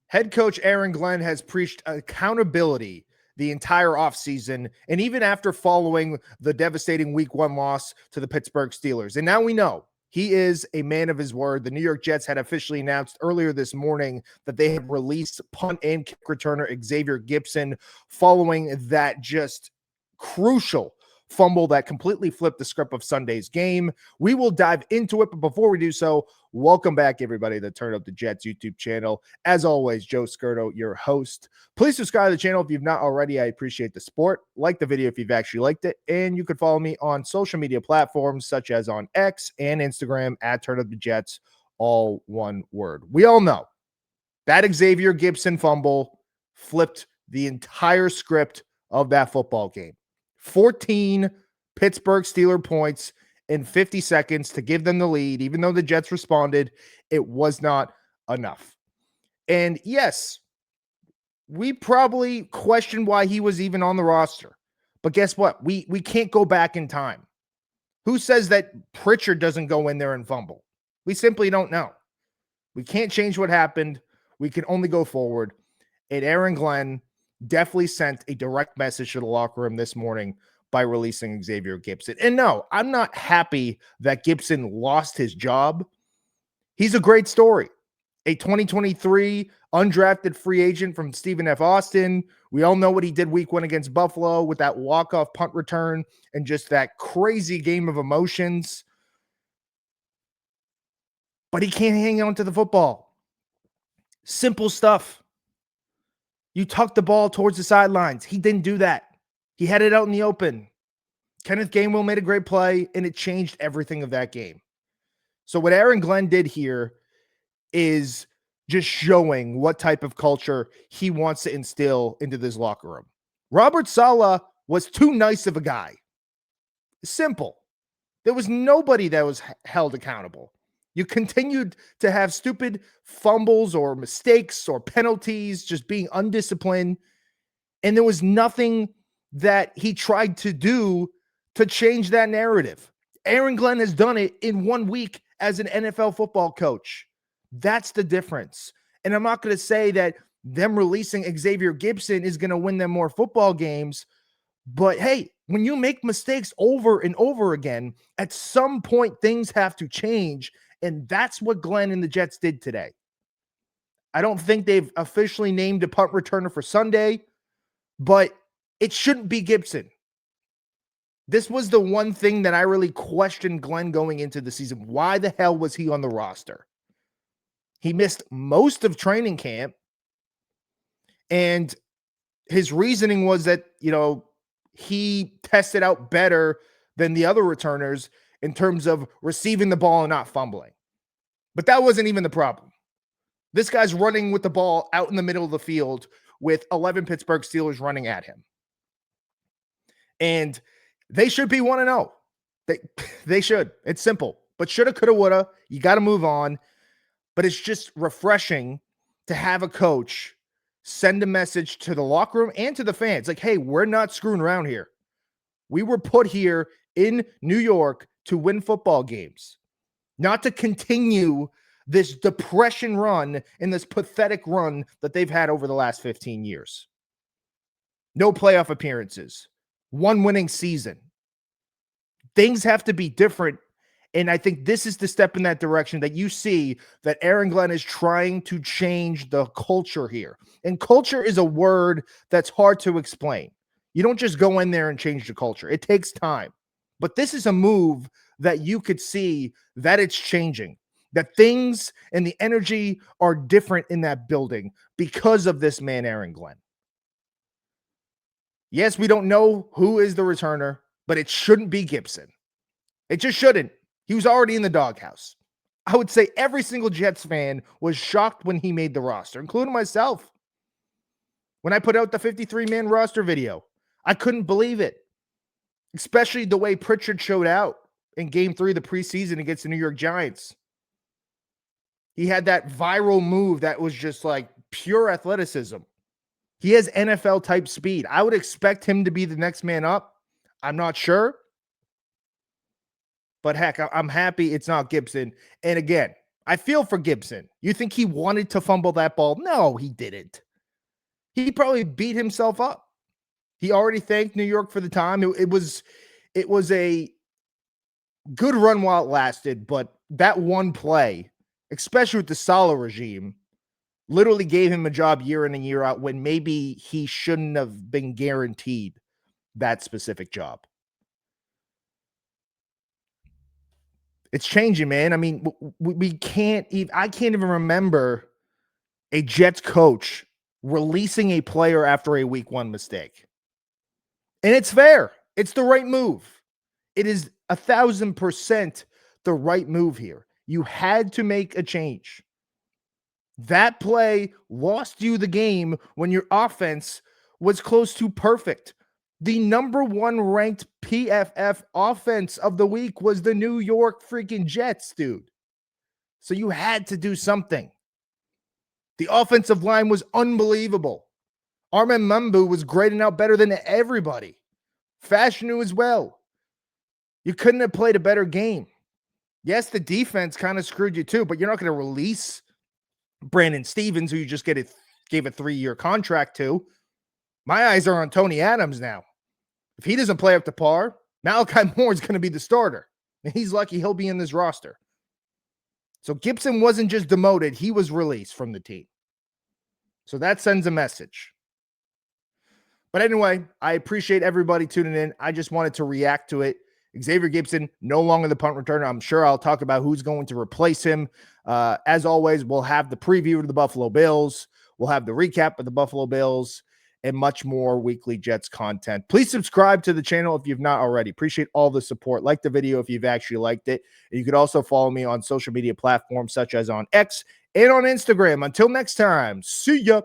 Head coach Aaron Glenn has preached accountability the entire offseason, and even after following the devastating Week 1 loss to the Pittsburgh Steelers. And now we know he is a man of his word. The New York Jets had officially announced earlier this morning that they have released punt and kick returner Xavier Gipson following that just crucial fumble that completely flipped the script of Sunday's game. We will dive into it, but before we do so, welcome back everybody to Turn Up the Jets YouTube channel. As always, Joe Skirto, your host. Please subscribe to the channel if you've not already. I appreciate the support. Like the video if you've actually liked it, and you can follow me on social media platforms such as on X and Instagram at Turn Up the Jets, all one word. We all know that Xavier Gipson fumble flipped the entire script of that football game. 14 Pittsburgh Steelers points in 50 seconds to give them the lead. Even though the Jets responded, it was not enough. And yes, we probably questioned why he was even on the roster. But guess what? We can't go back in time. Who says that Pritchard doesn't go in there and fumble? We simply don't know. We can't change what happened. We can only go forward. And Aaron Glenn definitely sent a direct message to the locker room this morning by releasing Xavier Gipson. And no, I'm not happy that Gipson lost his job. He's a great story. A 2023 undrafted free agent from Stephen F. Austin. We all know what he did week 1 against Buffalo with that walk-off punt return and just that crazy game of emotions. But he can't hang on to the football. Simple stuff. You tuck the ball towards the sidelines. He didn't do that. He had it out in the open. Kenneth Gainwell made a great play, and it changed everything of that game. So what Aaron Glenn did here is just showing what type of culture he wants to instill into this locker room. Robert Saleh was too nice of a guy. Simple. There was nobody that was held accountable. You continued to have stupid fumbles or mistakes or penalties, just being undisciplined. And there was nothing that he tried to do to change that narrative. Aaron Glenn has done it in 1 week as an NFL football coach. That's the difference. And I'm not going to say that them releasing Xavier Gipson is going to win them more football games. But hey, when you make mistakes over and over again, at some point things have to change. And that's what Glenn and the Jets did today. I don't think they've officially named a punt returner for Sunday, but it shouldn't be Gipson. This was the one thing that I really questioned Glenn going into the season. Why the hell was he on the roster? He missed most of training camp, and his reasoning was that, he tested out better than the other returners in terms of receiving the ball and not fumbling. But that wasn't even the problem. This guy's running with the ball out in the middle of the field with 11 Pittsburgh Steelers running at him. And they should be 1-0. They should. It's simple. But shoulda, coulda, woulda. You got to move on. But it's just refreshing to have a coach send a message to the locker room and to the fans. Like, hey, we're not screwing around here. We were put here in New York to win football games, not to continue this depression run and this pathetic run that they've had over the last 15 years. No playoff appearances, 1 winning season. Things have to be different. And I think this is the step in that direction that you see that Aaron Glenn is trying to change the culture here. And culture is a word that's hard to explain. You don't just go in there and change the culture. It takes time. But this is a move that you could see that it's changing, that things and the energy are different in that building because of this man, Aaron Glenn. Yes, we don't know who is the returner, but it shouldn't be Gipson. It just shouldn't. He was already in the doghouse. I would say every single Jets fan was shocked when he made the roster, including myself. When I put out the 53-man roster video, I couldn't believe it, especially the way Pritchard showed out in Game 3 of the preseason against the New York Giants. He had that viral move that was just like pure athleticism. He has NFL-type speed. I would expect him to be the next man up. I'm not sure. But heck, I'm happy it's not Gipson. And again, I feel for Gipson. You think he wanted to fumble that ball? No, he didn't. He probably beat himself up. He already thanked New York for the time. It was a good run while it lasted, but that one play, especially with the Salah regime, literally gave him a job year in and year out when maybe he shouldn't have been guaranteed that specific job. It's changing, man. I mean, we can't even, I can't even remember a Jets coach releasing a player after a week 1 mistake. And it's fair. It's the right move. It is 1,000% the right move here. You had to make a change. That play lost you the game when your offense was close to perfect. The number 1 ranked PFF offense of the week was the New York freaking Jets, dude. So you had to do something. The offensive line was unbelievable. Armin Mumbu was grading out better than everybody. Fashanu as well. You couldn't have played a better game. Yes, the defense kind of screwed you too, but you're not going to release Brandon Stevens, who you just gave a 3-year contract to. My eyes are on Tony Adams now. If he doesn't play up to par, Malachi Moore is going to be the starter. And he's lucky he'll be in this roster. So Gipson wasn't just demoted, he was released from the team. So that sends a message. But anyway, I appreciate everybody tuning in. I just wanted to react to it. Xavier Gipson, no longer the punt returner. I'm sure I'll talk about who's going to replace him. As always, we'll have the preview of the Buffalo Bills. We'll have the recap of the Buffalo Bills and much more weekly Jets content. Please subscribe to the channel if you've not already. Appreciate all the support. Like the video if you've actually liked it. And you could also follow me on social media platforms such as on X and on Instagram. Until next time, see ya.